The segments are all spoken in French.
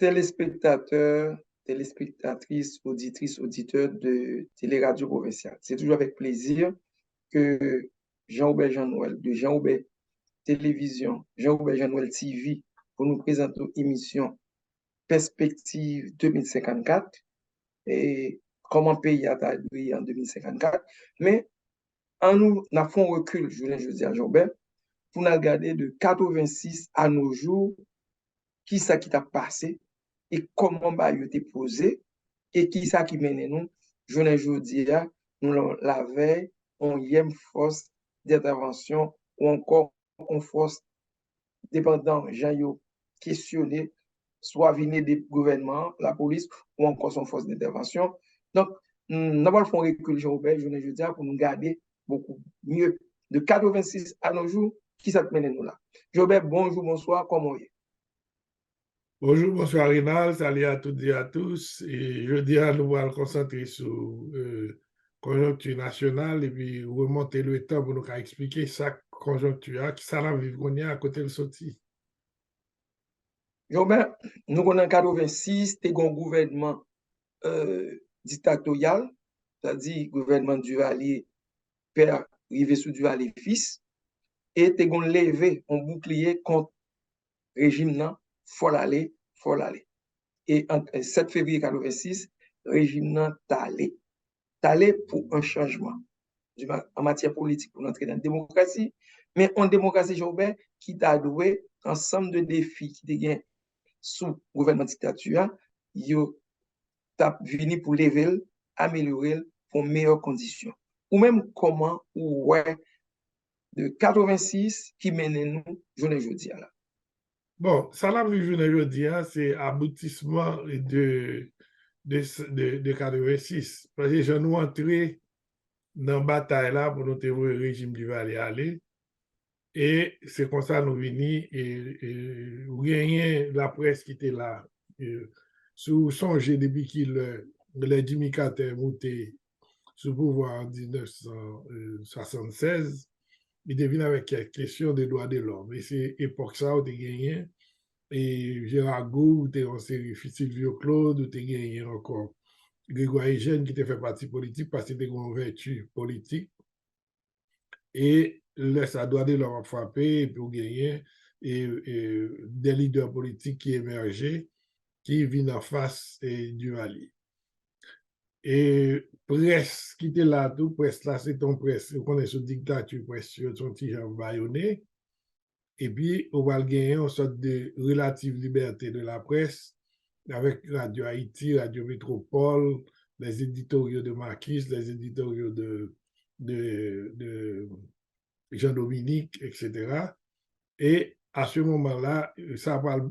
Téléspectateurs, téléspectatrices, auditrices, auditeurs de Téléradio Provinciale. C'est toujours avec plaisir que Jean-Aubert Jean-Noël de Jean-Aubert Télévision, Jean-Aubert Jean-Noël TV pour nous présenter l'émission Perspective 2054 et comment pays a évolué en 2054. Mais en nous, nous avons un recul, je dis à Jean-Aubert, pour nous regarder de 86 à nos jours, qui ça qui t'a passé et comment bah il été posé et qui ça qui mène nous journée aujourd'hui nous la veille on y aime force d'intervention ou encore on force dépendant gens yo questionner soit venir des gouvernements la police ou encore son force d'intervention donc nous allons faire un recul Jean-Robert journée aujourd'hui pour nous garder beaucoup mieux de 86 à nos jours qui ça mène nous là Jean-Robert bonjour bonsoir comment est Bonjour, bonsoir Rinal, salut à toutes et à tous. Et je dis à nous allons concentrer sur conjoncture nationale et puis remonter le temps pour nous expliquer ça conjoncture, qui ça la vivre à côté de sorti. Jean-Robert, nous connaissons en 86, c'était un gouvernement dictatorial, c'est-à-dire gouvernement Duvalier, père rivé sous Duvalier fils, et c'était un levé, un bouclier contre le régime nan, faut l'aller, faut l'aller. Et en 7 février 86, le régime nan t'allé pour un changement en matière politique pour entrer dans la démocratie, mais en démocratie, Jean-Robert, qui t'a doué ensemble de défis qui te sous gouvernement dictature, yo t'a venu pour lever, améliorer pour meilleures conditions. Ou même comment, ou ouais, de 86 qui mène nous, journée jeudi là. Bon, ça la vivre aujourd'hui, c'est aboutissement de 86. Parce que je nous entré dans la bataille là pour nous voir le régime du Valais aller. Et c'est comme ça nous venons et rien la presse qui était là. Sous songer depuis qu'il le Jimmy Carter monté sous pouvoir en 1976, il devient avec quelques questions des droits de l'homme. Et c'est époque ça où tu gagné. Et Gérard Gould, tu es en série Sylvio Claude, où tu gagné encore Grégoire Eugène qui te fait partie politique parce que tu une vertu politique. Et ça doit de leur frapper pour gagner et des leaders politiques qui émergeaient, qui viennent en face du Mali. Et presse qui était là, tout presse là, c'est ton presse, on connaît sous dictature, presse, son petit genre baïonné. Et puis, on va gagner une sorte de relative liberté de la presse avec Radio Haïti, Radio Métropole, les éditoriaux de Marquis, les éditoriaux de Jean-Dominique, etc. Et à ce moment-là,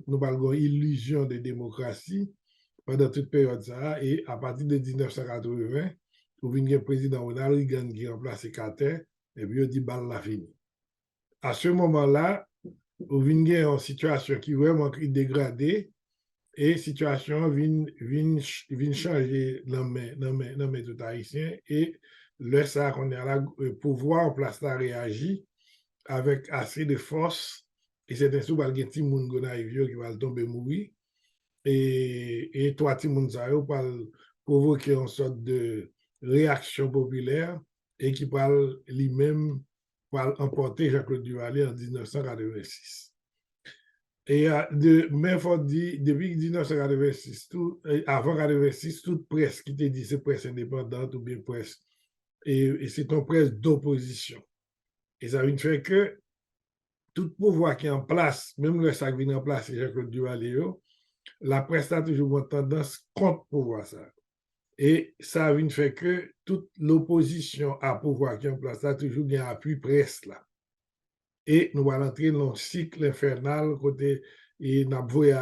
nous parlons d'illusion de démocratie pendant toute période ça. Et à partir de 1980, on vient le président Ronald Reagan qui remplace Carter, et puis on dit balle la fini. À ce moment-là, on vient en situation qui est vraiment dégradée et situation vient changer dans mes tout haïtiens et le ça qu'on est à la pouvoir en place là réagir avec assez de force et c'est un sous un petit monde qui va tomber mourir et toi petit monde ça va provoquer une sorte de réaction populaire et qui parle lui-même pour emporter Jean-Claude Duvalier en 1986. Et mais faut dire, depuis 1986, avant 1986, toute presse qui te dit c'est presse indépendante ou bien presse, et c'est une presse d'opposition. Et ça veut dire que tout pouvoir qui est en place, même le sac vient en place, c'est Jean-Claude Duvalier, la presse a toujours une tendance contre pouvoir ça. Et ça veut dire que toute l'opposition à pouvoir qui est en place a toujours bien appui presse là. Et nous allons entrer dans un cycle infernal côté et nous allons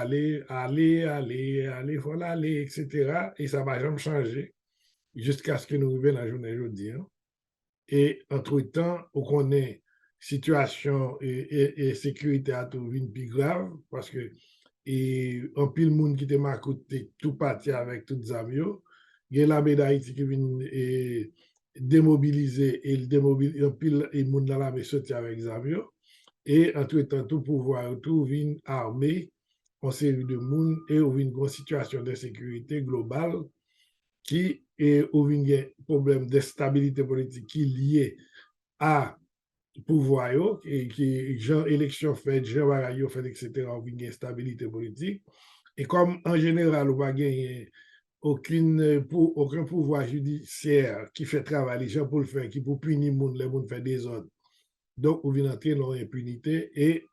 aller, voilà aller, etc. Et ça ne va jamais changer jusqu'à ce que nous arrivions à la journée aujourd'hui. Et entre-temps, on connaît situation et sécurité à tout une plus grave parce que un pile monde qui était marqué tout parti avec toutes les amis. Il y a la médaille qui vient démobiliser et un pile et monde dans la sorti avec les amis. Et entre-temps, tout pouvoir, tout vient armé en série de monde et ou une grande situation de sécurité globale qui est ou une problème de stabilité politique qui est lié à pouvoir et qui genre élection fait genre bagaille fait etc. ou une stabilité politique et comme en général on va gagner aucun pouvoir judiciaire qui fait travail les gens pour le faire qui pour punir les gens fait des ordres donc on vient entrer dans l'impunité et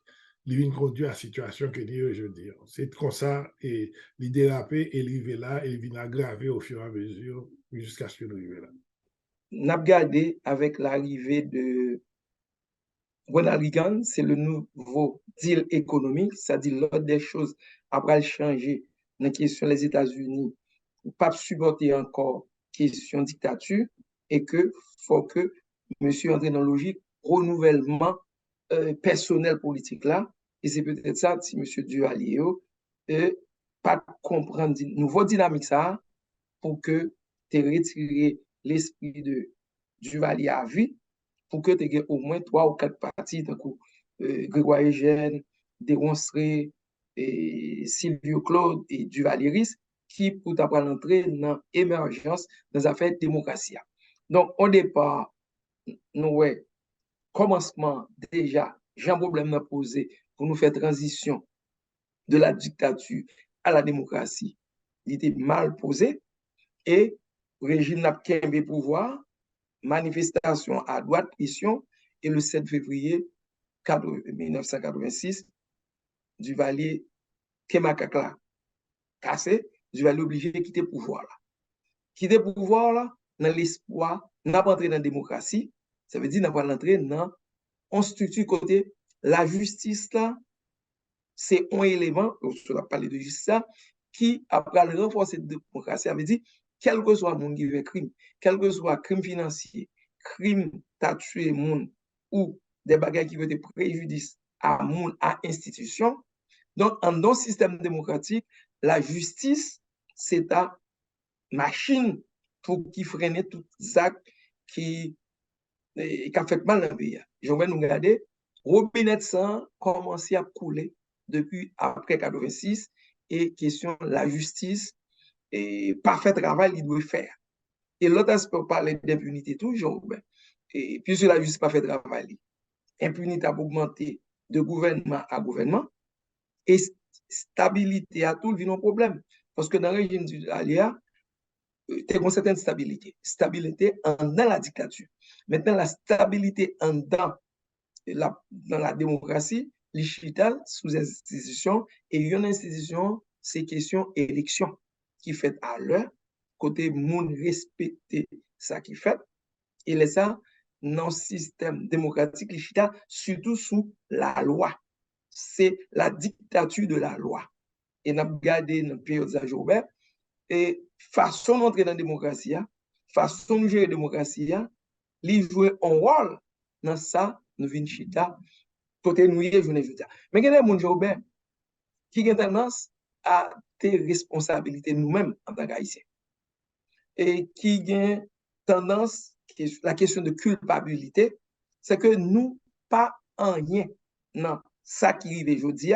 il vient conduire à la situation que nous aujourd'hui. C'est comme ça et il déraper et il là et il vient aggraver au fur et à mesure jusqu'à ce que nous arrivions là. N'a gardé avec l'arrivée de Ronald Reagan, c'est le nouveau deal économique, c'est-à-dire l'ordre des choses après changer dans la question des États-Unis, pas supporter encore question dictature et que faut que monsieur entre dans la logique renouvellement personnel politique là et c'est peut-être ça si monsieur Duvalier pas comprendre nouveau dynamique ça pour que tu retires l'esprit de Duvalier à vie pour que tu aies au moins 3 ou 4 parties, donc Grégoire Eugène, Desronceret, et Sylvio Claude et Duvalier qui pour t'apprendre l'entrée dans l'émergence dans les affaires de démocratie. Donc, au départ, nous, ouais, commencement déjà, j'ai un problème à poser pour nous faire transition de la dictature à la démocratie. Il était mal posé et le régime n'a pas pouvoir, manifestation à droite, pression, et le 7 février 1986, Duvalier, Kemakakla, cassé, Duvalier obligé de quitter le pouvoir. Là. Quitter le pouvoir, là, dans l'espoir, n'a pas entré dans la démocratie, ça veut dire n'a pas entré dans une structure côté la justice, là, c'est un élément, on a parlé de justice, là, qui, après renforcer la démocratie, ça veut dire, quel que soit le monde qui fait crime, quel que soit crime financier, crime t'as tué monde ou des bagages qui veulent être préjudice à monde, à institution. Donc, en dans système démocratique, la justice, c'est ta machine pour qui freiner tous les actes qui fait mal dans le pays. Je vais nous regarder, robinet sang commencé à couler depuis après 86 et question la justice et parfait travail il doit faire. Et l'autre aspect, parler d'impunité toujours, et puisque la justice pas fait travail, impunité a augmenté de gouvernement à gouvernement et stabilité à tout le un problème. Parce que dans le régime du Alia, tu as une certaine stabilité. Stabilité en dans la dictature. Maintenant, la stabilité en dans la démocratie, l'Ichital sous institution et une institution, c'est question élection qui fait à l'heure, côté monde respecter ça qui fait, et les ça, dans le système démocratique, l'Ichital, surtout sous la loi. C'est la dictature de la loi. Et nous avons gardé dans la période de Joubert, et façon d'entrer dans la démocratie, façon de gérer la démocratie, il joue un rôle dans ça, nous venons chita, côté nous, je ne veux dire. Mais il y a des gens qui ont tendance à des responsabilités nous-mêmes en tant qu'Haïtiens. Et qui ont tendance, la question de culpabilité, c'est que nous, pas en rien, non, ça qui arrive aujourd'hui,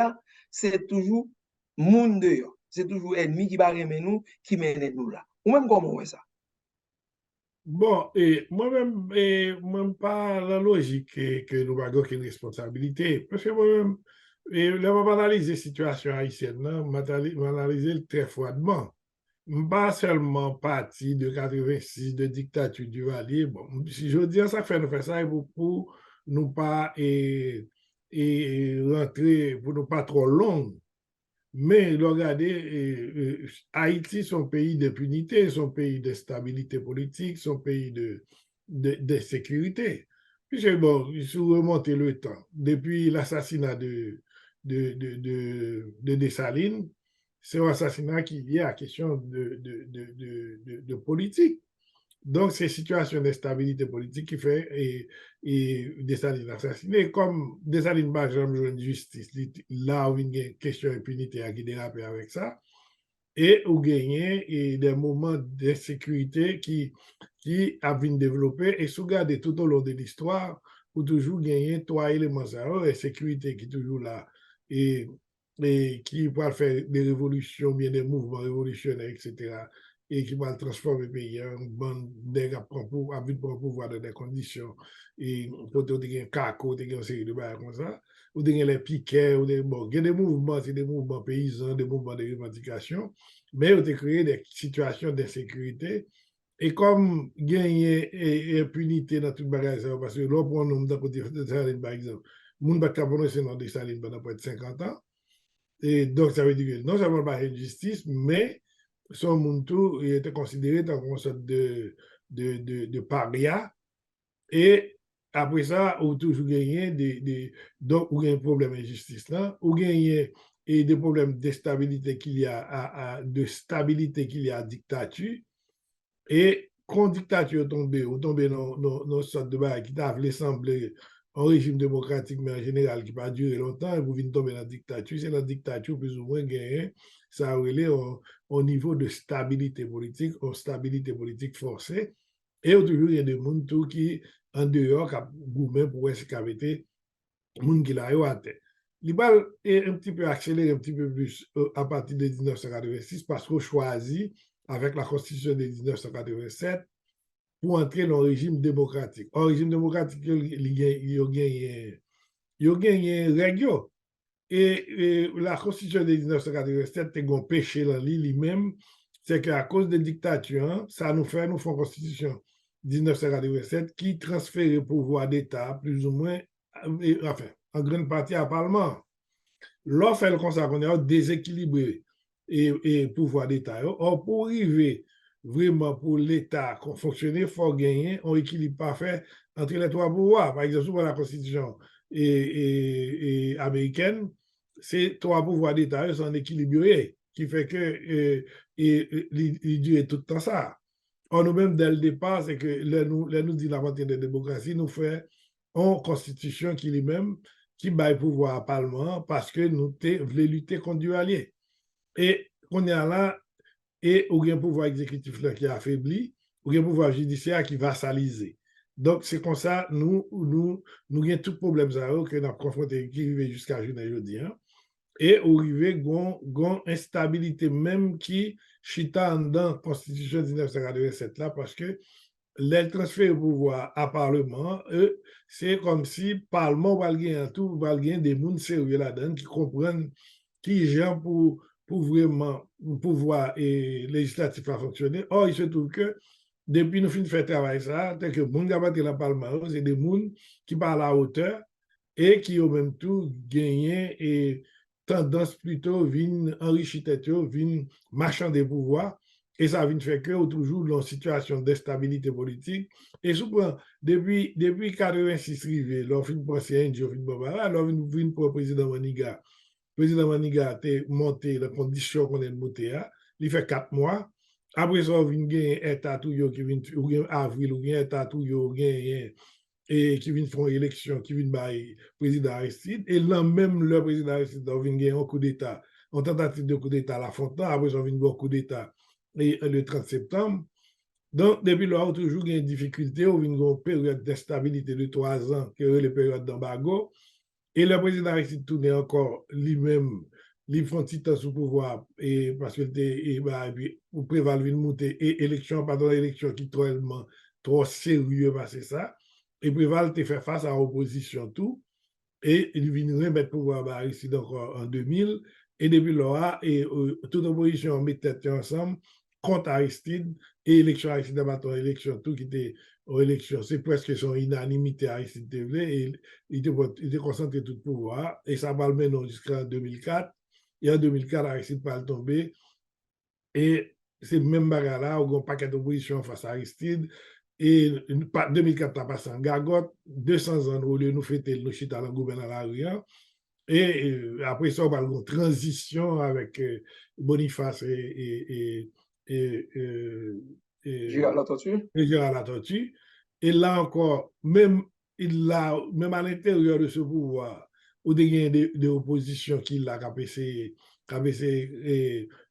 c'est toujours monde dehors. C'est toujours ennemi qui va remettre nous, qui mène nous là. Ou même comment on fait ça? Bon, et moi-même, pas la logique que nous avons une responsabilité. Parce que moi-même, là, on va analyser la situation haïtienne, on va analyser très froidement. Pas seulement parti de 86 de dictature du Valier. Bon, si je dis ça fait nous faire ça pour nous pas et rentrer pour nous pas trop long. Mais regardez, Haïti, son pays d'impunité, son pays de stabilité politique, son pays de sécurité. Puis bon, il faut remonter le temps. Depuis l'assassinat de Dessalines, c'est un assassinat qui est lié à la question de politique. Donc, c'est une situation d'instabilité politique qui fait et Dessalines assassiné. Comme Dessalines n'a jamais joué de justice, là où il y a une question d'impunité à qui déraper avec ça, et où gagner des moments d'insécurité qui a été développé et sous garder tout au long de l'histoire, pour toujours gagner trois éléments, et sécurité qui est toujours là, et et qui va faire des révolutions, bien des mouvements révolutionnaires, etc. Et qui va transformer le pays en bande de prendre pouvoir dans des conditions. Et peut-être qu'il y a un caco, il y a une série de barres comme ça. Ou il y a les piquets, ou des, bon, il y a des mouvements, c'est des mouvements paysans, des mouvements de revendication, mais on a créé des situations d'insécurité. Et comme gagner et impunité dans toute bagage, parce que là, pour un nombre de Saline, par exemple, moun bat Cameroun, c'est dans des Salines pendant près de 50 ans. Et donc, ça veut dire que non seulement pas une justice, mais son monde tout était considéré comme une sorte de paria. Et après ça, on toujours gagné donc, on a un problème de justice là, on gagné et des problèmes de stabilité qu'il y a, de stabilité qu'il y a à dictature. Et quand dictature tombé, ou tombé dans une sorte de bail qui t'a semblé un régime démocratique, mais en général qui n'a pas duré longtemps, et vous venez tomber dans la dictature, c'est la dictature plus ou moins gagné, ça a relé au niveau de stabilité politique, en stabilité politique forcée, et toujours il y a des gens qui, en dehors, qui ont gourmé pour escavater, les gens qui l'ont à terre. L'IBAL est un petit peu accéléré, un petit peu plus à partir de 1986, parce qu'on choisit, avec la Constitution de 1987, pour entrer dans le régime démocratique. Un régime démocratique, il y a gagné règle. Et la Constitution de 1987, c'est un péché dans lui-même, c'est qu'à cause des dictatures, ça nous fait une Constitution 1987 qui transfère le pouvoir d'État, plus ou moins, enfin, en grande partie à Parlement. L'offre, elle consacre qu'on déséquilibré et pouvoir d'État. Or, pour arriver vraiment pour l'État fonctionner, il faut gagner un équilibre parfait entre les trois pouvoirs. Par exemple, sur la Constitution américaine, c'est trois pouvoirs d'État sont équilibrés, qui fait que il dure tout le temps ça. Or, nous-mêmes, dès le départ, c'est que nous dit la moitié de la démocratie, nous fait une constitution qui lui-même qui baille pouvoir au Parlement parce que nous voulons lutter contre du allié. Et on est là, et on a un pouvoir exécutif là qui est affaibli, on a un pouvoir judiciaire qui va vassalisé. Donc, c'est comme ça, nous avons tout problème ça, que nous avons confronté, qui arrive jusqu'à aujourd'hui. Hein? Et on arrive à une instabilité même qui chita dans la Constitution 1987 là, parce que les transferts de pouvoir à Parlement, c'est comme si le Parlement va gagner tout, va gagner des gens sérieux là-dedans qui comprennent qui gens pour vraiment pouvoir législatif à fonctionner. Or, il se trouve que depuis nous finissons de faire travail ça, tel que les gens qui ont battu le Parlement, c'est des gens qui parlent à hauteur et qui ont même tout gagné et tendance plutôt vient enrichir tête, vient marchand des pouvoirs. Et ça vient faire que toujours dans une situation d'instabilité politique. Et souvent, depuis 86 rivé, l'on fin penser à Indien, fin Bobara, l'on vient pour le président Maniga. Le président Maniga a monté les conditions qu'on a monté à. Il fait 4 mois. Après ça, on vient gagner état tout qui vient ou avril ou bien état tout gagner et qui vient faire une élection, qui vient bailler président Aristide. Et là même le président Aristide vient gagner un coup d'État, en tentative de coup d'État à la Fontaine. Après ça, on vient gagner un coup d'État le 30 septembre. Donc, depuis là, on a toujours une difficulté, on a une période d'instabilité de 3 ans, qui est la période d'embargo. Et le président Aristide tourne encore lui-même, il fait un petit temps sous pouvoir, et parce que pour prévaloir une montée, et élection, pardon, élection qui est trop sérieux, c'est ça. Et préval te fait face à l'opposition tout, et il vient remettre pouvoir à Aristide encore en 2000. Et depuis là, toute opposition met tête ensemble contre Aristide et élection Aristide a élection tout qui était aux élections. C'est presque son unanimité Aristide et il était concentré tout le pouvoir. Et ça va le mener jusqu'en 2004. Et en 2004, Aristide va tomber. Et c'est le même bagarre là, où on a un paquet d'opposition face à Aristide. Et 2004, a passé en gargote, 200 ans, au lieu de nous fêter le chita dans le gouvernement. Et après ça, on va avoir une transition avec Boniface et Gérard Latortue. Gérard Latortue. Et là encore, même à l'intérieur de ce pouvoir, où il y a des oppositions qui l'a capacité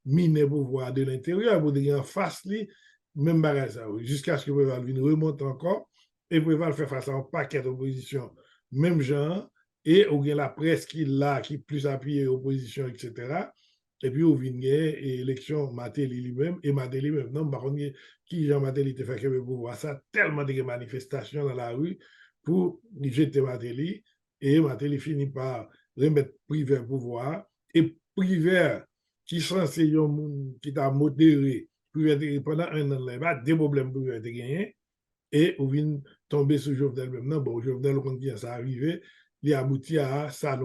miner le pouvoir de l'intérieur, où il y a en face, même bagage jusqu'à ce que Préval remonte encore, et Préval fait face à un paquet d'oppositions, même genre, et ou bien la presse qui là, qui plus appuyée opposition, etc. Et puis, au vingé, élection Matéli lui-même, et Matéli même, non, par contre, qui Jean Matéli te fait que pouvoir ça, tellement de manifestations dans la rue pour jeter Matéli, et Matéli finit par remettre Privé au pouvoir, et Privé, qui sont ces gens qui t'a modéré, Privé pendant un an, là, des problèmes pour Privé gagné, et on vient tomber sur Jovenel même. Non, bon, Jovenel, on dit ça arrivé, il a abouti à ça,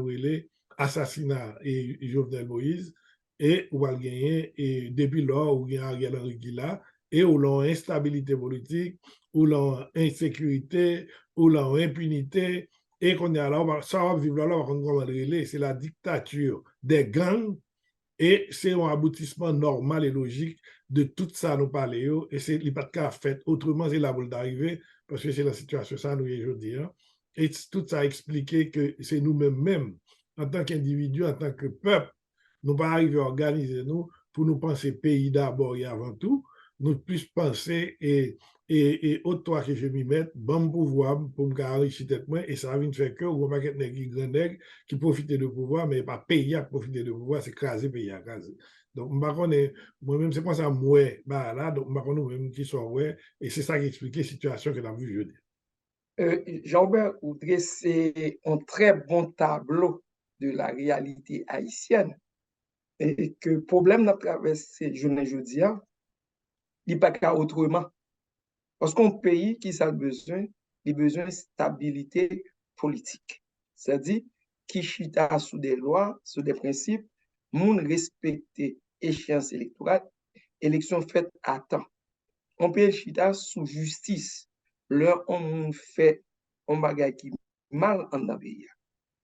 assassinat et Jovenel Moïse, et on va gagner, et depuis là, on a Ariel Henry qui là, et on a instabilité politique, on a insécurité, on a impunité, et qu'on est là, ça va vivre là, on va c'est la dictature des gangs, et c'est un aboutissement normal et logique de tout ça nous parlons. Et c'est pas de cas fait. Autrement, c'est la boule d'arriver, parce que c'est la situation ça nous est aujourd'hui. Hein. Et tout ça a expliqué que c'est nous-mêmes, même, en tant qu'individus, en tant que peuple, nous pas arriver à organiser nous pour nous penser pays d'abord et avant tout, nous plus penser et autre toi que je m'y mette, bon pouvoir pour me enrichir tête moi, et ça vient faire que on va pas qui grand nègre qui profite de pouvoir, mais pas payer à profiter de pouvoir, c'est craser pays à craser. Donc, moi-même, c'est pas ça, moi, bah là, donc, nous-mêmes qui sont, ouais, et c'est ça qui explique la situation que nous avons vu jeudi. Jean-Bert, vous dressez un très bon tableau de la réalité haïtienne et que le problème à travers ces journées jeudi, il n'est pas qu'à autrement. Parce qu'un pays qui a besoin de stabilité politique. C'est-à-dire qui chita sous des lois, sous des principes, moun respecter échéance électorale, élection faite à temps. On peut chita sous justice. Leur on fait un bagage qui mal en dans pays.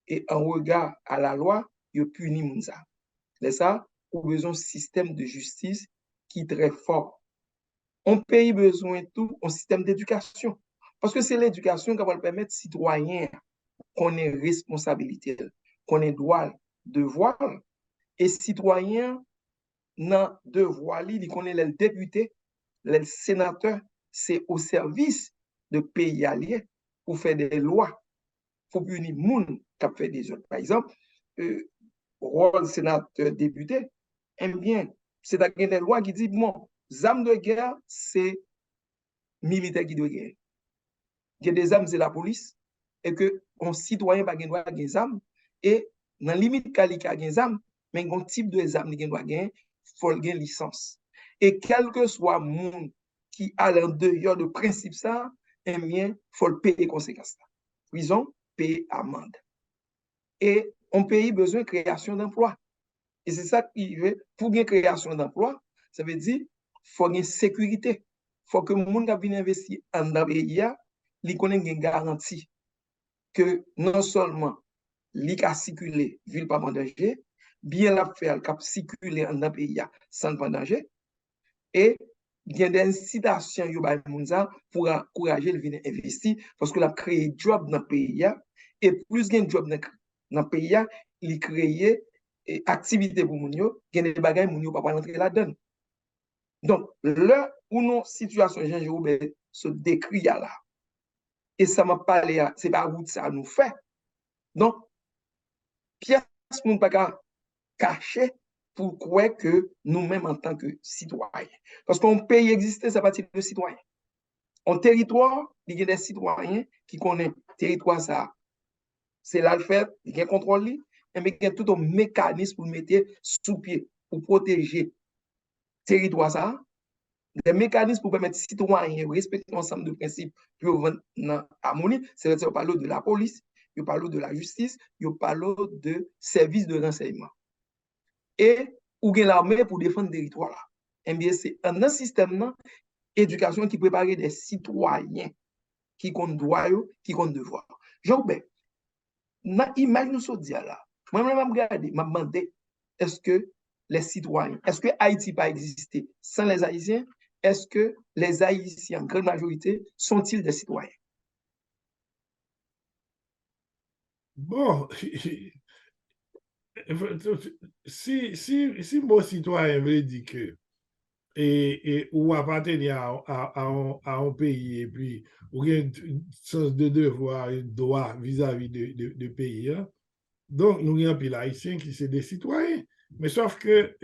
Et en regard à la loi, il punit moun ça. C'est ça, ou besoin d'un système de justice qui est très fort. On pays besoin de tout un système d'éducation. Parce que c'est l'éducation qui va permettre aux citoyens qu'on ait responsabilité, qu'on ait droit, devoir. Et citoyens, dans devoir, ils connaissent les députés, les sénateurs, c'est au service de pays alliés pour faire des lois, pour punir les gens qui fait des autres. Par exemple, rôle sénateur député, eh bien, c'est des lois qui disent, bon, armes de guerre, c'est militaire qui doit guerre. Il y a des armes, c'est la police, et que un citoyen pas droit à des armes, et dans la limite qu'il a des armes, mais un type de armes qui doit gagner, il faut une licence. Et quel que soit le monde qui a en dehors de principe ça, eh bien, il faut le payer les conséquences. Prison, payer amende. Et on paye besoin de création d'emplois. Et c'est ça qui veut, pour une création d'emplois, ça veut dire qu'il faut une sécurité. Il faut que le monde qui vient investir en pays, il connaît une garantie que non seulement il a circulé, ville pas en danger, bien la faire, cap circuler en un pays sans pas danger, et il y a des incitations pour encourager le venir investir parce que la créé job dans le pays, et plus il y a un job dans le pays, il crée activité pour les gens, il y a des bagages pour les gens pas rentrer là-dedans. Donc, là où nos situations, Jean-Joubert, se décrit là, et ça m'a parlé, c'est pas route ça nous fait. Donc, pièce moun pas caché pour croire que nous-mêmes en tant que citoyens. Parce qu'un pays existe, ça partir de citoyens. En territoire, il y a des citoyens qui connaissent le territoire ça. C'est là le fait, il y a un contrôle, et il y a tout un mécanisme pour mettre sous pied, pour protéger le territoire ça. Des mécanismes pour permettre aux citoyens de respecter ensemble de principes pour vendre en harmonie. C'est-à-dire qu'on parle de la police, on parle de la justice, on parle de services de renseignement. Et ou bien l'armée pour défendre le territoire. Eh bien, c'est un système d'éducation qui prépare des citoyens qui comptent droit, qui comptent devoir. Jean, ben, dans l'image nous sommes là, moi-même, je regarde, je me demande, est-ce que les citoyens, est-ce que Haïti pas existé sans les Haïtiens? Est-ce que les Haïtiens, en grande majorité, sont-ils des citoyens? Bon, si mon citoyen veut dire que ou appartenir à un pays et puis ou a un sens de devoir et droit vis-à-vis de pays. Hein. Donc, nous avons un pile haïtien qui sont des citoyens. Mais sauf que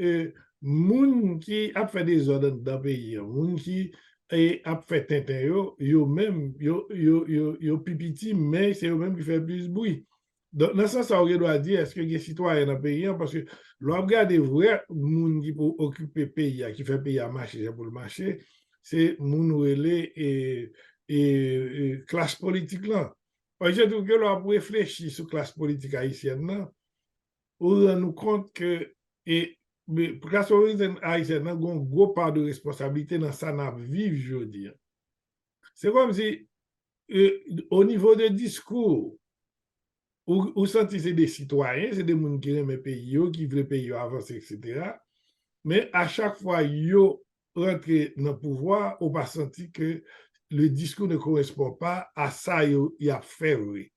moun qui a fait des ordres dans le pays, moun qui a fait tintin, yo même, yo pipiti, mais c'est eux même qui fait plus de bruit. Donc, dans ce sens, on doit dire, est-ce que les citoyens dans le pays, parce que l'on regarde des vrais moun qui pour occuper le pays, qui fait le pays à marcher pour le marché, c'est moun relais et classe politique là. Je trouve que l'on réfléchit sur la classe politique haïtienne, on rend nous compte que la classe politique haïtienne a une grosse part de responsabilité dans ça qu'on vit aujourd'hui. C'est comme si, au niveau de discours, ou senti c'est des citoyens, c'est des gens qui aiment le pays, qui veulent le pays avancer, etc. Mais à chaque fois, ils rentrent dans le pouvoir, on pas senti que le discours ne correspond pas à ça qu'il a fait. Oui.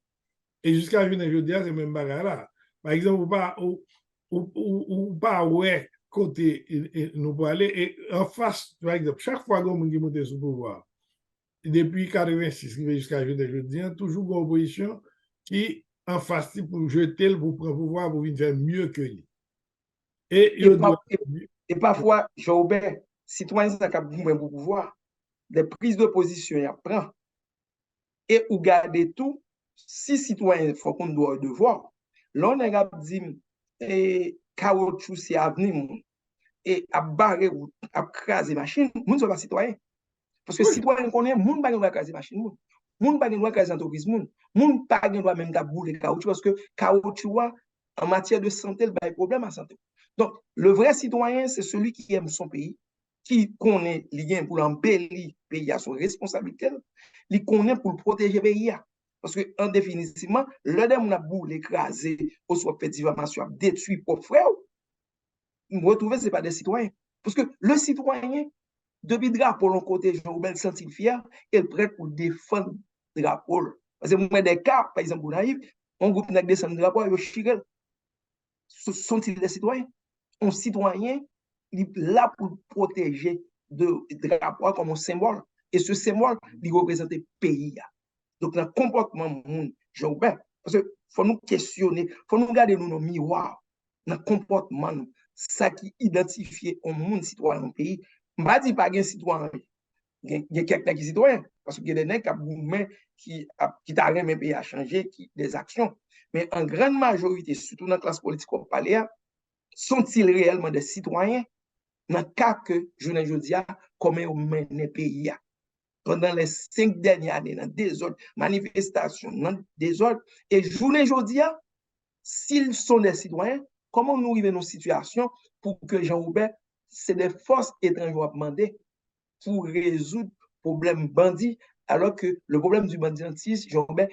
Et jusqu'à aujourd'hui, c'est même bagarre là. Par exemple, ou pas ouais côté nous pour aller et en face, par exemple, chaque fois qu'on monte sur le pouvoir, depuis 86 jusqu'à aujourd'hui, toujours une opposition qui en face pour jeter pour prendre le pouvoir pour venir faire mieux que lui. Et parfois, Jean-Aubert, citoyens qui ont pour pouvoir, des prises de position, il prend. Et ou garder tout, si citoyens font qu'on doit devoir, l'on a dit, et caoutchouc, c'est avenir, et à barrer ou à craser machine, nous ne sommes pas citoyens. Parce que citoyens connaissent, nous ne sommes pas craser machine, nous ne sommes pas craser entreprise, nous ne sommes pas même bouler caoutchouc, parce que caoutchouc, en matière de santé, il y a un problème à santé. Donc, le vrai citoyen, c'est celui qui aime son pays, qui connaît les liens pour l'embellir le pays à son responsabilité, qui connaît pour le protéger le pays. Parce que, en définitivement, le dème a boule écrasé, ou soit fait diffamation, détruit pour frère, vous retrouvez, ce n'est pas des citoyens. Parce que le citoyen, depuis le drapeau, l'on côté, Jean-Aubert sentit fier, et prêt pour défendre le drapeau. Parce que moi, des cas, par exemple, naïf, un groupe n'a descendu le drapeau, il chirel. Sont-ils des citoyens? Un citoyen, il est là pour protéger le drapeau comme un symbole. Et ce symbole, il représente le pays. Donc, dans le comportement, Jean-Aubert, parce qu'il faut nous questionner, il faut nous regarder dans nos miroirs, dans le comportement, ça qui identifie un monde citoyen dans le pays. Je ne vais pas dire qu'il y a un citoyen, il y a quelqu'un qui est citoyen, parce qu'il y a des gens qui t'a même pays à changer, des actions. Mais en grande majorité, surtout dans la classe politique qu'on parle, sont-ils réellement des citoyens dans le cas que, je ne dis pas, comment ils mènent le pays? Pendant les 5 dernières années, dans des autres manifestations, dans des autres, et je ne dis pas, s'ils sont des citoyens, comment nous arrivons dans une situation pour que Jean-Aubert, c'est des forces étrangères demandées pour résoudre le problème bandit, alors que le problème du banditisme, Jean-Aubert,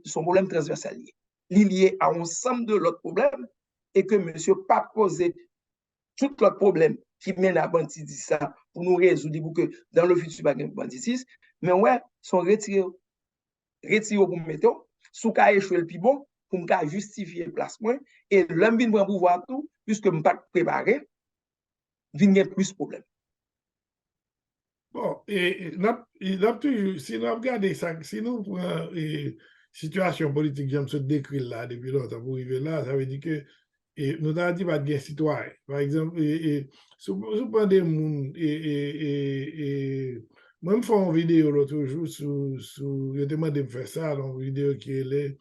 son problème transversal lié. Il est lié à un ensemble de l'autre problème et que monsieur pas posé tout l'autre problème qui mène à banditisme pour nous résoudre pour que dans le futur, pas de banditisme, mais ouais, sont retirés pour me mettre, sous cas échoué le plus bon, pour me justifier le placement, et l'homme vient pour pouvoir tout, puisque je ne suis pas préparé, vient plus de problèmes. Bon, si nous regardons ça, si nous prenons la situation politique, j'aime se décrire là, depuis longtemps pour arriver là, ça veut dire que nous avons dit pas de citoyen. Par exemple, si vous prenez des gens, moi, je fais une vidéo l'autre jour, je demande de faire ça, une vidéo qui est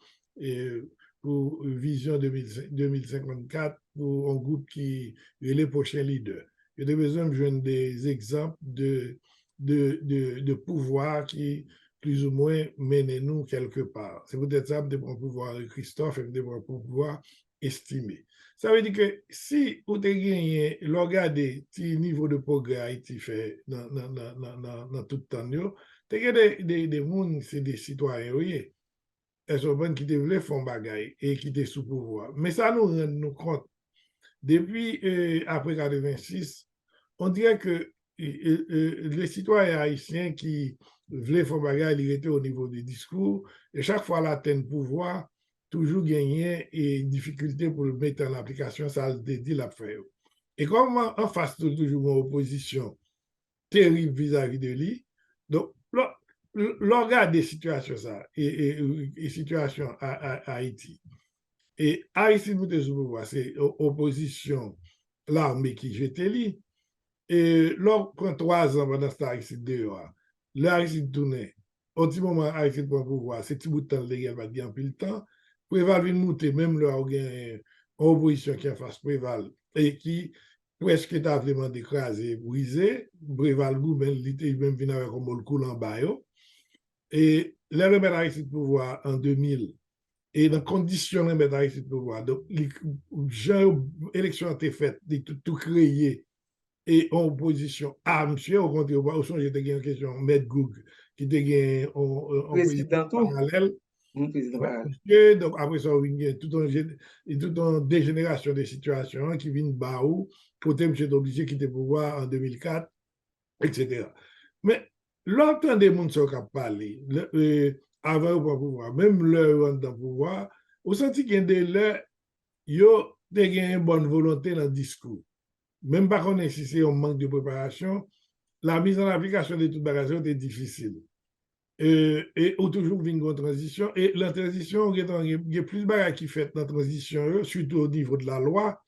pour Vision 2054, pour un groupe qui est les prochains leaders. J'ai besoin de joindre des exemples de pouvoir qui, plus ou moins, mènent nous quelque part. C'est peut-être ça, de mon pouvoir Christophe, et de mon pouvoir estimé. Ça veut dire que si vous avez gagné, regardez le niveau de progrès Haïti fait dans tout le temps, vous avez des gens, c'est des citoyens, oui. Elles sont bonnes qui veulent faire bagaille et qui étaient sous pouvoir. Mais ça nous rend nous compte. Depuis après 86, on dirait que les citoyens haïtiens qui voulaient faire bagaille, ils étaient au niveau des discours, et chaque fois l'atteindre pouvoir, toujours gagner et difficulté pour le mettre en application, ça le dit la faire. Et comme en face de toujours une opposition terrible vis-à-vis de lui. Donc, l'on regarde des situations ça, et situations à Haïti. Et Aristide Moutez sous pouvoir, c'est opposition, l'armée qui jette lui. Et l'on prend 3 ans pendant cet Aristide dehors. L'Aristide tournait. Au petit moment, Aristide prend pouvoir, c'est tout bout de temps, les gars, va dire un peu le temps. Préval vient monter, même là, il y a une opposition qui est en face Préval, et qui presque est vraiment d'écraser, brisé. Préval, il était même venu avec un mot cool en bas. Et les remettre Aristide pouvoir en 2000, et dans conditions de mettre Haïti de pouvoir. Donc, l'élection a été faite, tout créé, et en opposition à monsieur, au contraire, au son, j'étais une question, Maître Goug, qui était en position Président tout, parallèle. président parallèle. Monsieur, donc après ça, il y a toute une dégénération des situations qui viennent bas où, côté monsieur est obligé de quitter le pouvoir en 2004, etc. Mais longtemps des gens qui ont parlé, avant au pouvoir, même leur dans le pouvoir, au senti qu'il y a des là, ils ont une bonne volonté dans le discours. Même pas qu'on si c'est un manque de préparation, la mise en application de toute bagage est difficile. Et ou toujours une transition. Et la transition, il y a plus de bagages qui fait dans la transition, surtout au niveau de la loi,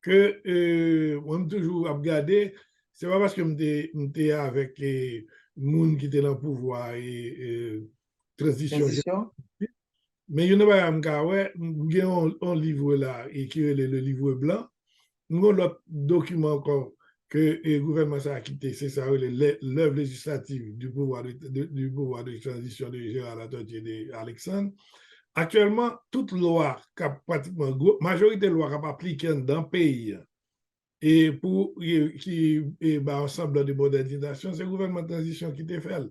que on toujours à regarder. C'est pas parce que j'étais avec les gens qui étaient dans le pouvoir et transition. Transition. Mais il y a un livre là, et qui est le livre blanc. Nous avons l'autre document encore que le gouvernement a quitté, c'est ça, l'œuvre législative du pouvoir de transition de Gérard Latourtier et d'Alexandre. Actuellement, toute loi, pratiquement, majorité de loi qui appliquée dans le pays, et pour qui ensemble de modernisation, c'est le gouvernement de transition qui te fait.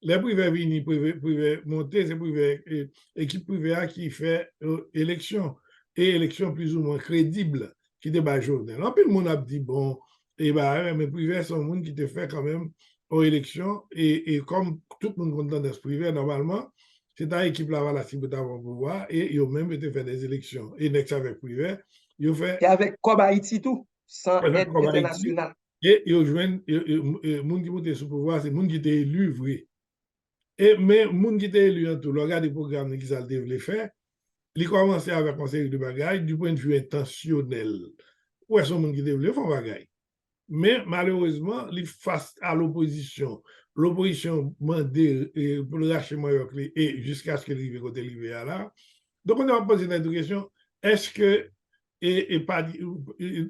Les privés viennent, privés monter, c'est privé, équipe privée qui fait élection, et élection plus ou moins crédible qui débat journal. En plus, le monde a dit, bon, et mais privé, c'est un monde qui te fait quand même aux élections, et comme tout le monde content d'être privé, normalement, c'est une équipe là la cible d'avoir pouvoir, et ils ont même été fait des élections. Et next avec privé, ils ont fait. Et avec Cob Haïti tout, sans aide Haïti, internationale. et ils ont joué, les gens qui montent sous pouvoir, c'est les gens qui étaient élus, vrai. Et mais les gens qui étaient élus en tout, le regard des programmes qu'ils ont fait, ils commençaient avec un série de bagailles du point de vue intentionnel. Où est-ce que les gens qui développent font bagailles? Mais malheureusement, face à l'opposition, l'opposition demandait pour le rachement et jusqu'à ce qu'il arrive côté l'hiver là. Donc on a posé une question, est-ce que pas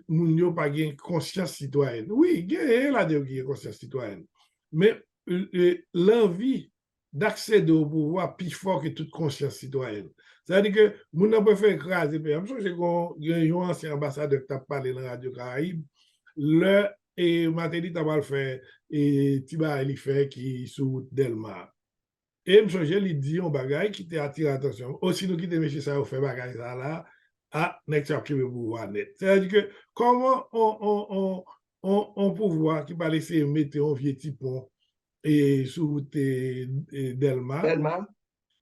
moun pas gain conscience citoyenne? Oui, il y a la conscience citoyenne. Mais l'envie d'accéder au pouvoir plus fort que toute conscience citoyenne. C'est-à-dire que moun n'a pas fait écraser. Je pense qu'il y a un ancien ambassadeur qui a parlé dans la Radio Caraïbe. Le et Matéli t'a fait et Tiba il fait qui sous Delmar. Et je lui dit un bagage qui t'a attiré l'attention. Aussi nous qui te monsieur ça fait bagage ça là à n'excès qui veut pouvoir net. C'est-à-dire que comment on pouvoir qui va laisser mettre un vieux tipon et sous Delmar Tellement.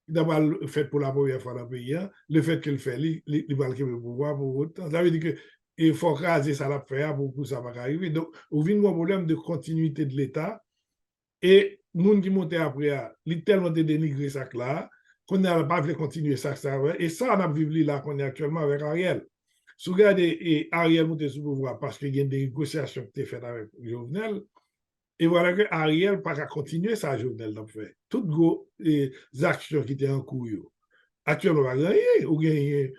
d'abord fait pour la première fois dans le pays, le fait qu'il fait, il va le pouvoir pour autant. Ça veut dire que il faut raser ça la faire pour ça va arriver. Donc, on vient un problème de continuité de l'État et les gens qui montent après, ils ont tellement dénigré ça là, qu'on n'a pas voulu continuer ça. Et ça, on a vécu là qu'on est actuellement avec Ariel. Si vous regardez Ariel monter sous pouvoir parce qu'il y a des négociations qui ont été faites avec Jovenel, et voilà que Ariel n'a pas continuer sa journée dans fait. Toutes les actions qui étaient en cours. Actuellement, pas gagné. Ou gagné,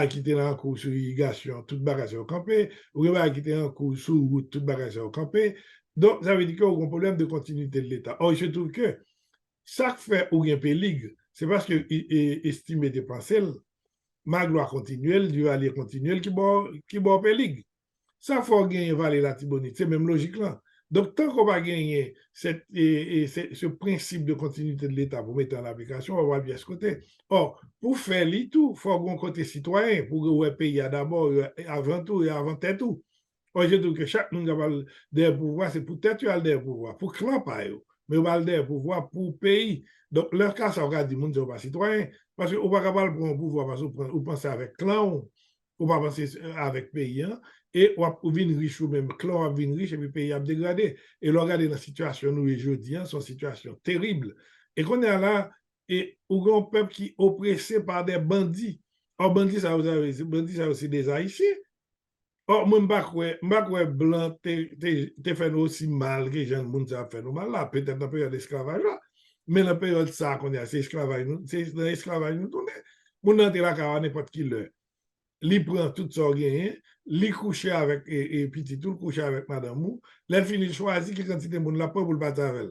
qui étaient en cours sur l'irrigation, toutes bagages au campé. Ou gagné, qui étaient en cours sur route, toutes bagages au campé. Donc, ça veut dire qu'il y a un problème de continuité de l'État. Or, je trouve que ça fait ou bien pélig, c'est parce qu'il estime des pensées, ma gloire continuelle, du aller continuel qui boit pélig. Ça faut gagner valer la Tibonite, c'est même logique là. Donc, tant qu'on va gagner ce principe de continuité de l'État pour mettre en application, on va voir bien ce côté. Or, pour faire tout, il faut avoir un côté citoyen, pour que le pays d'abord, avant tout et avant tout. Or, je trouve que chaque monde a des pouvoirs, c'est pour tête des pouvoirs, pour clan pas, mais on a des pouvoirs pour le pays. Donc, leur cas, ça regarde du monde, c'est pas citoyen, parce qu'on ne peut pas prendre un pouvoir parce qu'on pense avec clan, on ne peut pas penser avec pays, hein? et ou vin riche ou même clan vin riche et puis pays a dégradé. Et là, regardez la situation nous aujourd'hui, son situation terrible. Et qu'on est là, et ou un peuple qui est oppressé par des bandits. Or, bandits, ça aussi des Haïtiens. Or, moi, je blanc, te fait aussi mal que les gens monde ça fait nous mal là, peut-être dans la période d'esclavage là. Mais dans la période ça qu'on a, c'est esclavage, c'est dans l'esclavage nous tourner. Mon entre la à n'importe qui l'heure. Li prend tout ça gagné, li couche avec et petit tout couche avec madame ou, l'elle finit choisir qui quantité monde la pour le battre avec.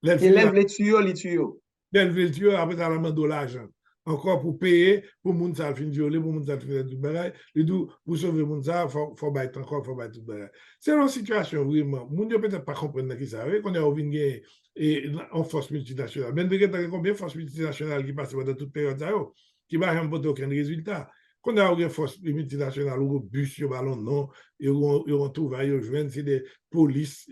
L'elle Et finit lève les tuyaux, les tuyaux. l'elle veut tuer après ça la demande de l'argent. Encore pour payer pour moun ça fin violer pour moun ça fin tout bagay, et tout pour sauver moun ça faut battre encore faut battre tout bagay. C'est une situation vraiment moun yo peut-être pas comprendre qui ça qu'on a vinn gagner et en force multinationale. Même de combien de forces multinationales qui passent dans toute période ça qui va jamais porter aucun résultat. Quand on a une force multinationale ou bus, yo ballon non, et on trouve à joindre c'est des polices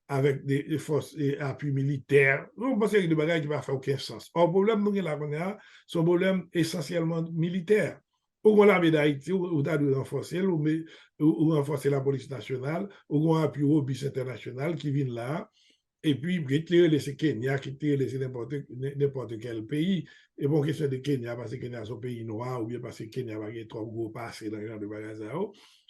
avec des forces et appui militaire. On pense que des bagages qui ne faire aucun sens. Or, le problème nous là qu'on a, c'est un problème essentiellement militaire. Ou on l'armée d'Haïti, ou t'as de renforcer, ou renforcer la police nationale, ou on appuie au bus international qui vient là. Et puis, qui te laisser Kenya, qui te laisser n'importe quel pays. Et bon, question de Kenya, parce que Kenya est un pays noir, ou bien parce que Kenya va gagner trop gros passé dans le genre de bagages.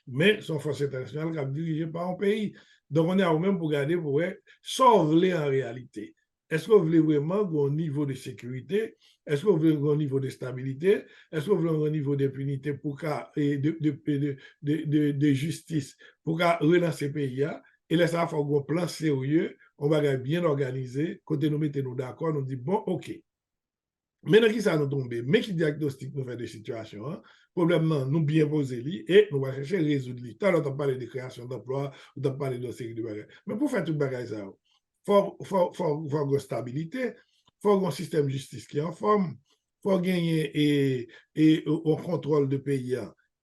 Mais son force internationale qui est dirigée par un pays. Donc, on est au même pour garder, pour sauver en réalité. Est-ce que vous voulez vraiment un niveau de sécurité? Est-ce que vous voulez un niveau de stabilité? Est-ce que vous voulez un niveau d'impunité pour et de justice pour relancer le pays? Et là, ça va faire un plan sérieux, on va bien organisé, côté nous mettons nous d'accord, nous dit bon, ok. Maintenant, qui ça nous tombe? Mais qui diagnostique nous fait des situations? Hein? Problème, non, nous bien poser et nous allons chercher à résoudre. Tout à l'heure, on parle de création d'emplois, on parle de sécurité de bagages. Mais pour faire tout le bagage, il faut une stabilité, il faut un système de justice qui est en forme, il faut gagner et un contrôle de pays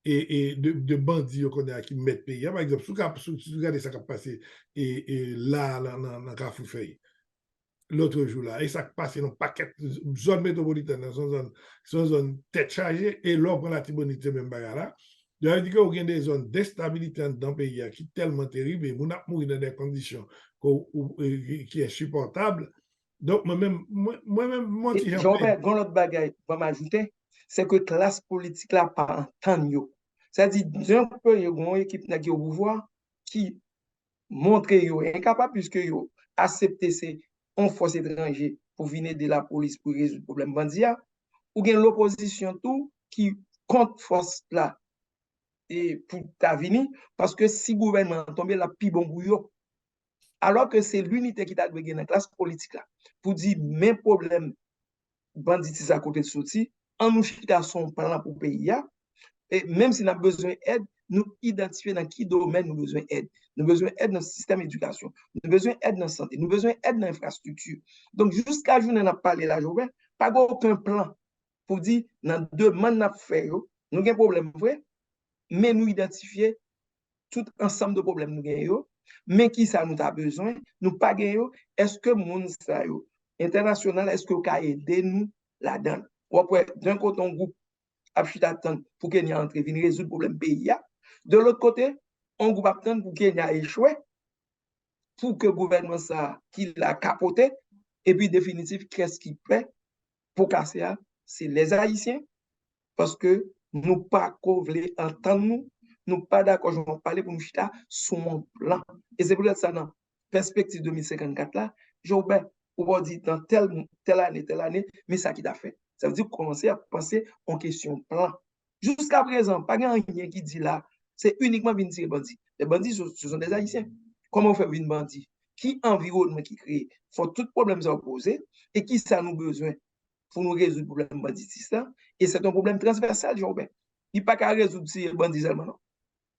et de bandits qui mettent pays. Par exemple, si vous regardez ça qui a passé là, dans Carrefour-Feuille, l'autre jour là, et ça passe dans un paquet de zones métropolitaines, son zone tête chargée, et l'on prend la Tibonite même bagarre là. Je dis qu'il y a des zones d'instabilité dans le pays qui sont tellement terribles, et on a mouru dans des conditions qui sont insupportables. Donc, moi-même, moi, si j'en Jean-Robert, dans l'autre bagaille, va m'ajouter, c'est que classe politique là pas entend. C'est-à-dire, d'un peu, il y a une équipe qui est au pouvoir qui montre qu'ils sont incapables puisque ils ont accepté ces forces étrangères pour venir de la police pour résoudre le problème bandia, ou bien l'opposition tout qui compte force là et pour ta venir parce que si le gouvernement tombe là, plus bon pour eux. Alors que c'est l'unité qui t'a gagné dans la classe politique là pour dire même problème banditisme à côté de sorti, en nous chita son plan pour le pays. Et même si nous avons besoin d'aide, nous identifier dans quel domaine nous avons besoin d'aide. Nous avons besoin d'aide dans le système d'éducation, nous avons besoin d'aide dans la santé, nous avons besoin d'aide dans l'infrastructure. Donc, jusqu'à journée, on a parlé là, Joël, pas aucun plan pour dire, dans deux demandes nous fait, nous avons un problème vrai, mais nous identifier tout ensemble de problèmes nous avons, mais qui ça nous a besoin, nous pas gagnons, est-ce que moun sa yo international, est-ce que vous pouvez aider nous là-dedans? Ou après, d'un côté, un groupe a attendre pour Kenya entre, venir résoudre le problème pays. De l'autre côté, un groupe attend pour Kenya échouer, pour que le gouvernement ça, qui l'a capoté, et puis définitif, qu'est-ce qu'il fait pour casser? C'est les Haïtiens, parce que nous pas voulons entendre nous pas d'accord, je vais parler pour nous chita sur mon plan. Et c'est pour ça, dans la perspective 2054 là, Joubert, on va dire dans telle année, mais ça qui t'a fait. Ça veut dire commencer à penser en question plan. Jusqu'à présent, pas rien qui dit là, c'est uniquement venir tirer bandits. Les bandits, ce sont des Haïtiens. Comment on fait venir bandits? Qui environnement qui crée? Faut tout problème ça poser et qui ça nous besoin pour nous résoudre le problème banditisme. Et c'est un problème transversal, Joubert. Il n'y a pas qu'à résoudre ces bandits seulement, non.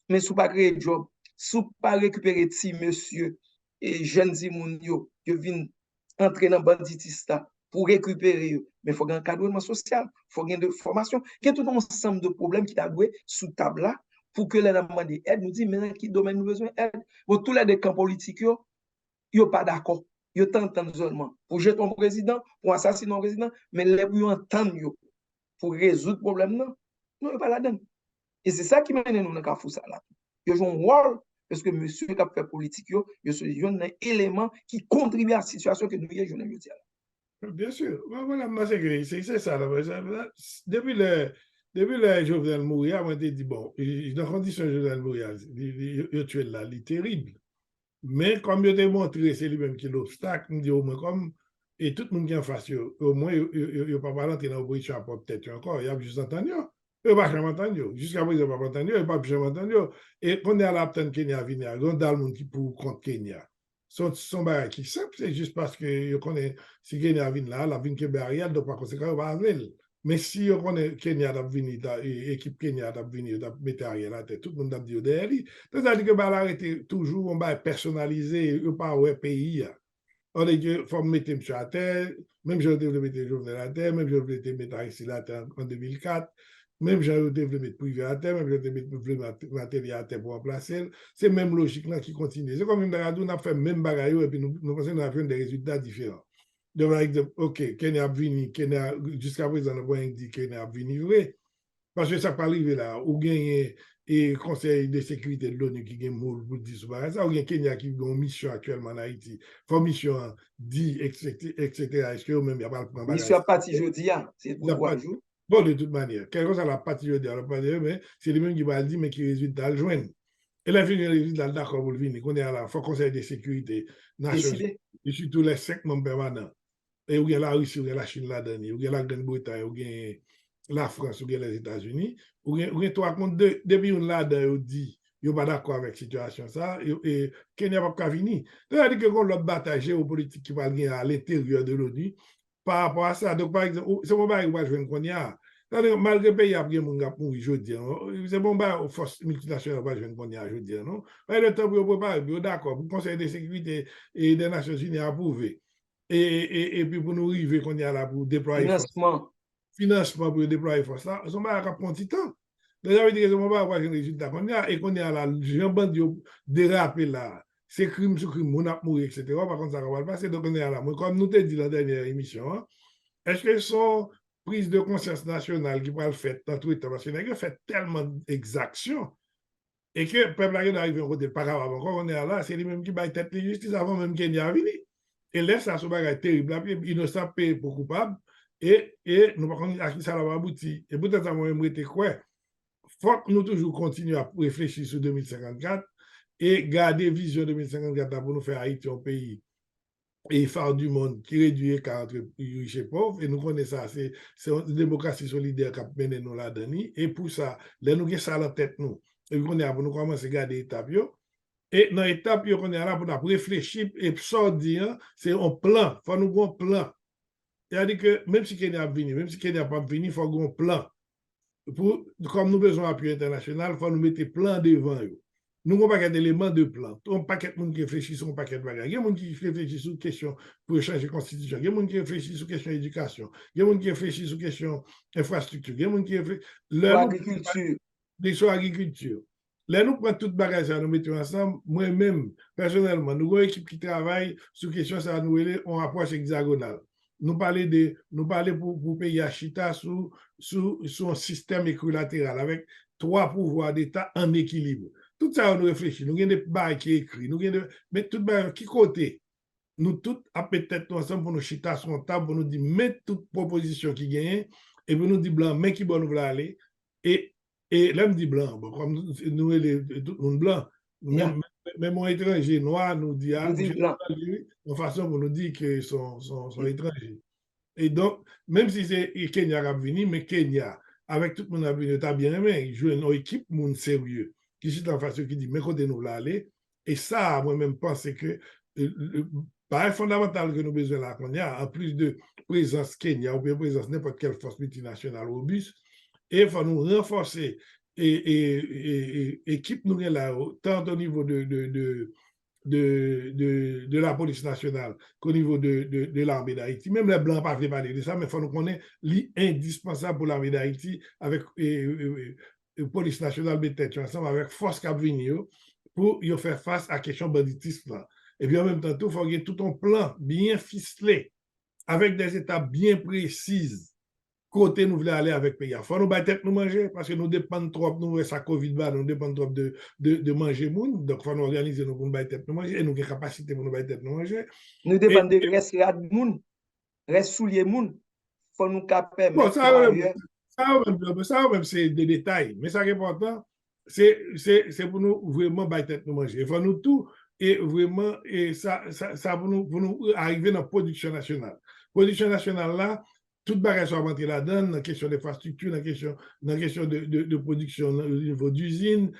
Mais si vous pas créer job, si vous pas récupérer ti monsieur et jeunes zimoun yo, qui viennent entrer dans banditisme pour récupérer, mais il faut un encadrement social, il faut une de formation, il y a tout un ensemble de problèmes qui t'a doué sous table là pour que les demandes d'aide nous disent mais dans quel domaine nous besoin d'aide. Bon, tous les camps politiques yo pas d'accord. Yo t'entendent seulement pour jeter un président, pour assassiner un président, mais les pour entendre yo pour résoudre le problème non, non pas là-dedans. Et c'est ça qui mène nous dans Carrefour ça là. Ils jouent un rôle parce que monsieur qui a fait politique, il y a un élément qui contribue à la situation que nous y avons aujourd'hui. Bien sûr. Voilà, moi, c'est ça. Depuis le Jovenel Moïse, moi, j'ai dit, bon, dans la condition de Jovenel Moïse, il a tué là, il est terrible. Mais comme il a montré, c'est lui-même qui est l'obstacle, il dit au moins comme, et tout le monde qui est en face, au moins, il n'a pas rentrer dans l'opposition, peut-être encore, il a juste entendu. Il n'a pas jamais entendu. Jusqu'à présent, il n'a pas entendu, il n'a pas jamais entendu. Et quand on est à la peine Kenya venir, il y a dans le monde qui pour contre Kenya. Son bagage qui est simple, c'est juste parce que je connais, si Kenya vient là, la vient qui est barrière, donc par conséquent, il va arriver. Mais si on connaît Kenya a venu, l'équipe Kenya a venu, a mettre arrière la tête, tout le monde a dit derrière lui. C'est-à-dire que bah, l'arrêté toujours, on va personnaliser, il pas ouais pays. On est que faut mettre M. à terre, même j'ai développé Jovenel à terre, même j'ai développé mettre Aristide à terre en 2004, même j'ai développé privé à terre, même j'ai développé matériel à terre pour remplacer. C'est même logique là qui continue. C'est comme une radio, on a fait même bagaille et puis nous pensons qu'on a fait des résultats différents. Donc, par exemple, OK, Kenya a venu, jusqu'à présent, on a dit Kenya a venu vrai. Parce que ça peut arriver là, ou gagner et Conseil de sécurité de l'ONU qui gagne pour dire ça, ou bien Kenya qui a une mission actuellement en Haïti, faut mission dit, etc. Est-ce que même il n'y a pas le point Mission bagage? à partir jeudi, c'est pour 3 jours. Bon, de toute manière, quelque chose à la partie jeudi, mais c'est lui-même qui va le dire, mais qui résulte à le joindre. Et là, il résultat d'accord pour le venir, qu'on est à la Conseil de sécurité nationale, et surtout les 5 membres permanents. Et où il y a la Russie, où il y a la Chine là-dedans, où il y a la Grande-Bretagne, où il y a la France, où il y a les États-Unis, où il y a 3 contre 2, depuis on là-dedans, dit, ils ne sont pas d'accord avec la situation, ça, et Kenya n'a pas venir. C'est-à-dire que l'autre bataille géopolitique qui va gagner à l'intérieur de l'ONU, par rapport à ça, donc par exemple, c'est bon, je vais qu'on y a. Malgré le pays, il y a des gens qui mourent aujourd'hui. C'est bon, aux forces multinationales, je vais qu'on y a aujourd'hui. Mais le temps pour préparer, d'accord, le Conseil de sécurité et des Nations Unies a approuvé. Et puis pour nous arriver qu'on y a là pour déployer financement pour déployer force là, ça va prendre du temps. Donc, ça veut dire que ça va avoir un résultat qu'on y a et qu'on y a là, j'ai bande déraper là, c'est crime sur crime, on a mouru, etc. Par contre, ça va pas passer. Donc, on est là. Comme nous t'ai dit dans la dernière émission, hein, est-ce que son prise de conscience nationale qui va le faire dans tout État, parce qu'il a fait tellement d'exactions et que le peuple arrive au côté, par rapport encore, on est là, c'est lui-même qui bat tête de justice avant même qu'il y ait venu. Et laisse ça, ce bagage terrible, innocent payé pour coupable, et nous par contre, à qui ça va aboutir. Et peut-être ça va me quoi. Faut que nous toujours continuer à réfléchir sur 2054 et garder vision 2054 pour nous faire Haïti un pays et phare du monde qui réduit l'écart entre riches et pauvres. Et nous connaissons ça, c'est une démocratie solidaire qui a mené nous là-dedans. Et pour ça, là, nous avons ça à la tête, nous. Et nous commencer à garder l'étape. Et dans l'étape, on est là pour réfléchir et ça dire, c'est un plan. Il faut nous avoir un plan. C'est-à-dire que même si Kenya a venu, même si Kenya n'a pas venu, il faut avoir un plan. Comme nous avons besoin d'appui international, il faut nous mettre un plan devant eux. Nous n'avons pas d'éléments de plan. On paquet de monde qui réfléchit sur un paquet de bagages. Il y a des gens qui réfléchissent sur question pour changer la constitution. Il y a des gens qui réfléchissent sur question éducation. Il y a des gens qui réfléchissent sur question infrastructure. Il y a des gens qui réfléchissent sur agriculture. Là, nous prenons toutes les bagages à nous mettre ensemble. Moi-même, personnellement, nous avons une équipe qui travaille sur question ça nous on approche hexagonale. Nous parlons pour pays à Chita sur un système équilatéral avec 3 pouvoirs d'État en équilibre. Tout ça, on réfléchit. Nous avons des bails qui écrits. Mais tout le qui côté. Nous tous, peut-être ensemble pour nous chita sur une table, pour nous dire, mettre toute proposition qui gagne, et pour nous dire blanc, mais qui bon nous voulons aller. Et là, me dit blanc, bon, comme nous, tout le monde blanc, même un étranger noir nous dit, de façon pour nous dire qu'ils sont étrangers. Et donc, même si c'est Kenya qui a venu, mais Kenya, avec tout le monde a venu, t'as bien aimé, il joue une équipe, monde sérieux, qui est en face qui dit, mais côté nous voulons aller. Et ça, moi-même, pense que pas fondamental que nous avons besoin là qu'on y a, en plus de présence Kenya ou bien présence n'importe quelle force multinationale robuste, et il faut nous renforcer et équipe nous là, tant au niveau de la police nationale qu'au niveau de l'armée d'Haïti. Même les Blancs ne peuvent pas parler de ça, mais il faut nous connaître l'indispensable pour l'armée d'Haïti avec la police nationale peut-être ensemble avec force qui venir pour faire face à la question banditisme. Et puis en même temps, il faut qu'il y ait tout un plan bien ficelé avec des étapes bien précises côté nous voulons aller avec le pays. Il faut nous battre nous manger parce que nous dépendons trop, nous, ça COVID, nous dépendons trop de manger moun. Donc, il faut nous organiser nous pour nous battre nous manger et nous avons capacité pour nous battre nous manger. Nous dépendons de reste moun, reste soulier moun. Faut nous permettre bon, ça même c'est des détails. Mais ça qui est important, c'est pour nous vraiment battre nous manger. Il faut nous tout et vraiment, et ça pour nous arriver dans la production nationale. Production nationale là, toute bagage soit rentrée là-dedans, dans la question d'infrastructure, dans la question de production au niveau d'usine,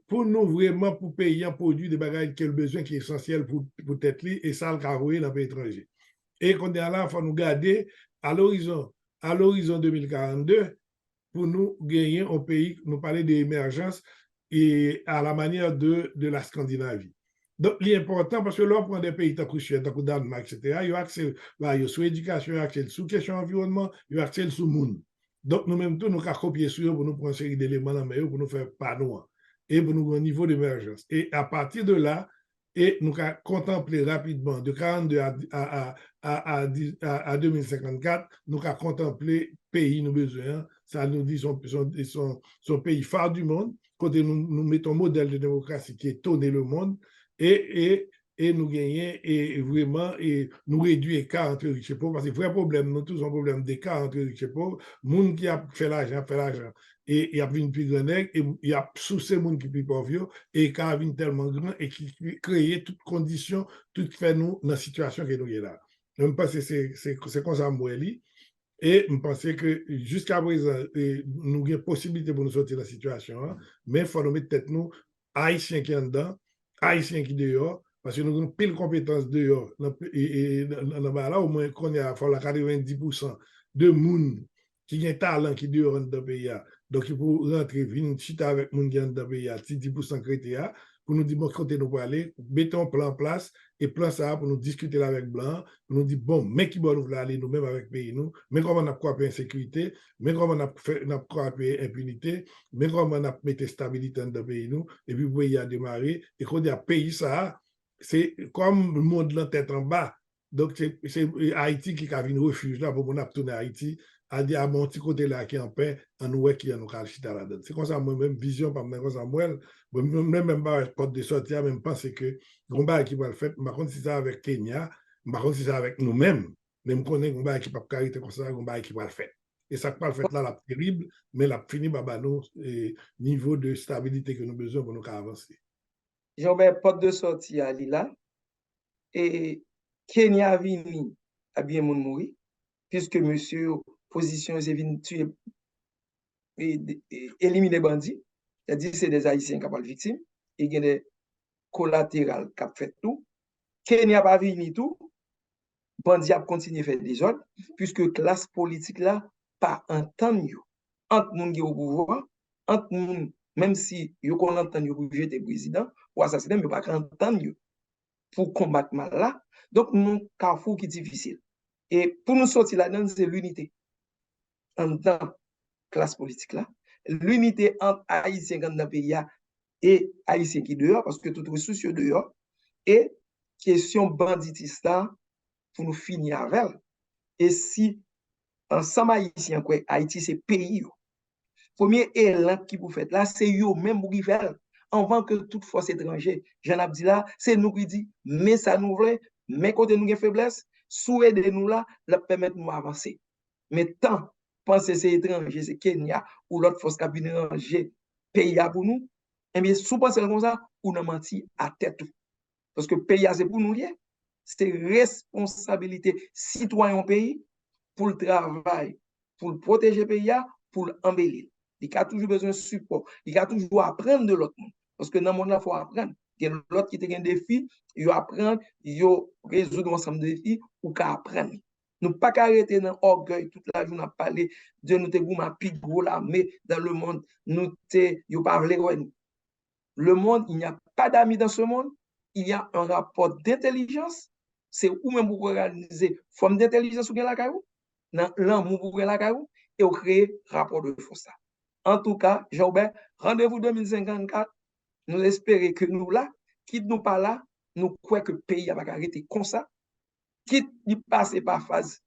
pour nous vraiment, pour payer un produit, des bagages qui ont besoin, qui est essentiel pour tête et ça le carreau dans le pays étranger. Et qu'on est là, il faut nous garder à l'horizon 2042 pour nous gagner un pays, nous parler d'émergence et à la manière de la Scandinavie. Donc, l'important, parce que là, on prend des pays, tant que Suède, tant que Danemark, etc., il y a accès sur l'éducation, il y a accès sur la question environnement, il y a accès sur le monde. Donc, nous-mêmes, nous avons copié sur eux pour nous prendre une série d'éléments dans le pour nous faire pas noir et pour nous avoir un niveau d'émergence. Et à partir de là, et nous avons contemplé rapidement, de 42 à 2054, nous avons contemplé pays nous besoin. Ça nous dit son pays phare du monde, côté nous mettons un modèle de démocratie qui est tourné le monde. Et nous gagnons et vraiment et nous réduire l'écart entre riches et pauvres parce que le vrai problème, nous tous un problème d'écart entre riches et pauvres. Le monde qui a fait l'argent et il y a une plus grande et il y a sous ces monde qui plus pauvres et qui a une tellement grand et qui crée toutes conditions, tout fait nous dans la situation que nous sommes là. Je pense que c'est comme ça moi et je pense que jusqu'à présent nous avons possibilité pour nous sortir de la situation, hein, mais il faut nous mettre tête nous haïtiens qui sont dedans. Haïtiens qui dehors, parce que nous avons pile compétences dehors. Et là, au moins, qu'on a 90% de monde qui ont un talent qui dehors dans le pays. Donc, il faut rentrer, venir chiter avec les gens dans le pays, 10% chrétiens, pour nous dire, bon, côté nous pour aller, mettons un plan en place, et plan ça pour nous discuter avec Blanc, pour nous dire, bon, mais qui va nous aller nous-mêmes avec le pays, nous, mais comment on a quoi insécurité, mais comment on a quoi impunité, mais comment on a mis stabilité dans le pays, nous, et puis le pays a démarré, et quand on a pays ça, c'est comme le monde de la tête en bas. Donc, c'est Haïti qui a un refuge là, pour qu'on a tourné à Haïti, à dire à mon petit côté là qui est en paix, en nous qui est en chita là-dedans. C'est comme ça, moi-même, vision, par comme ça, même pas porte de sortie, même penser que combat qui va le faire, par contre, si c'est avec Kenya, par contre, si c'est avec nous-mêmes, même connaît combat qui peut cariter comme ça, combat qui va le faire. Et ça pas le fait là, la terrible, mais la fini par nous niveau de stabilité que nous avons besoin pour nous avancer. Jean-Bert, porte de sortie à Lila, et Kenya vini a bien moun mouri, puisque monsieur position c'est venu tuer et éliminer bandits, c'est-à-dire c'est des Haïtiens qui ont victimes, et il y a des collatérales qui ont fait tout. Kenya pas vini tout, bandits a continué à faire des ordres, puisque classe politique là pas entendre entre moun qui au pouvoir, entre moun même si yo qu'on entend yo pour jeter président ou assassiner, mais pas entendre pour combattre mal là. Donc nous carrefour qui est difficile. Et pour nous sortir là-dedans, c'est l'unité en tant classe politique là, l'unité entre Haïtiens dans le pays et Haïtiens qui dehors, parce que tout ressources dehors, et question banditisme là, pour nous finir avec. Et si ensemble Haïtiens, quoi, Haïti c'est pays, premier élan qui vous faites là, c'est eux même qui fait, avant que toute force étrangère, j'en ai dit là, c'est nous qui dit, mais ça nous voulons, mais quand nous avons faiblesse, souhaitez nous là, la permettre nous avancer. Mais tant penser c'est étranger, c'est Kenya ou l'autre force qui a ranger pays pour nous, eh bien, sous penser comme ça, ou nous menti à tête. Parce que pays c'est pour nous, c'est responsabilité citoyen au pays pour le travail, pour le protéger le pays, pour l'embellir. Il a toujours besoin de support, il a toujours apprendre de l'autre monde. Parce que dans le monde, il faut apprendre. Il y a l'autre qui a un défi, il apprend, il résoudre ensemble de défis, ou qu'à apprendre. Nous ne pouvons pas arrêter dans l'orgueil toute la journée à parler de nous te ma plus gros là, mais dans le monde, nous te pas le monde, il n'y a pas d'amis dans ce monde, il y a un rapport d'intelligence, c'est où même vous organiser forme d'intelligence ou bien la caillou, dans l'amour pour la caillou, et vous créer rapport de force. En tout cas, Jean-Bert, rendez-vous 2054, nous espérons que nous là, quitte nous pas là, nous croyons que le pays va arrêter comme ça, quitte de passer par phase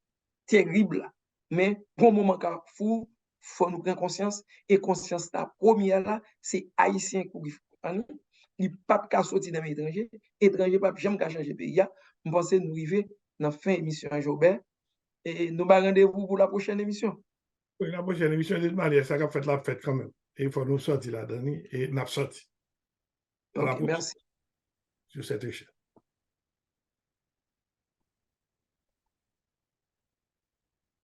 terrible, mais bon moment qu'a fou, faut nous prendre conscience, et conscience la première là, c'est haïtien qui il pas qu'à sortir dans l'étranger, étranger pas jamais qu'à changer pays. Je pense que nous arrivons dans la fin de l'émission à Jobert, et nous avons rendez-vous pour la prochaine émission. Oui, la prochaine émission, de manière, ça a fait la fête quand même. Et il faut nous sortir là-dedans, et nous sorti. À la Ok, prochaine, merci. sur cette échelle.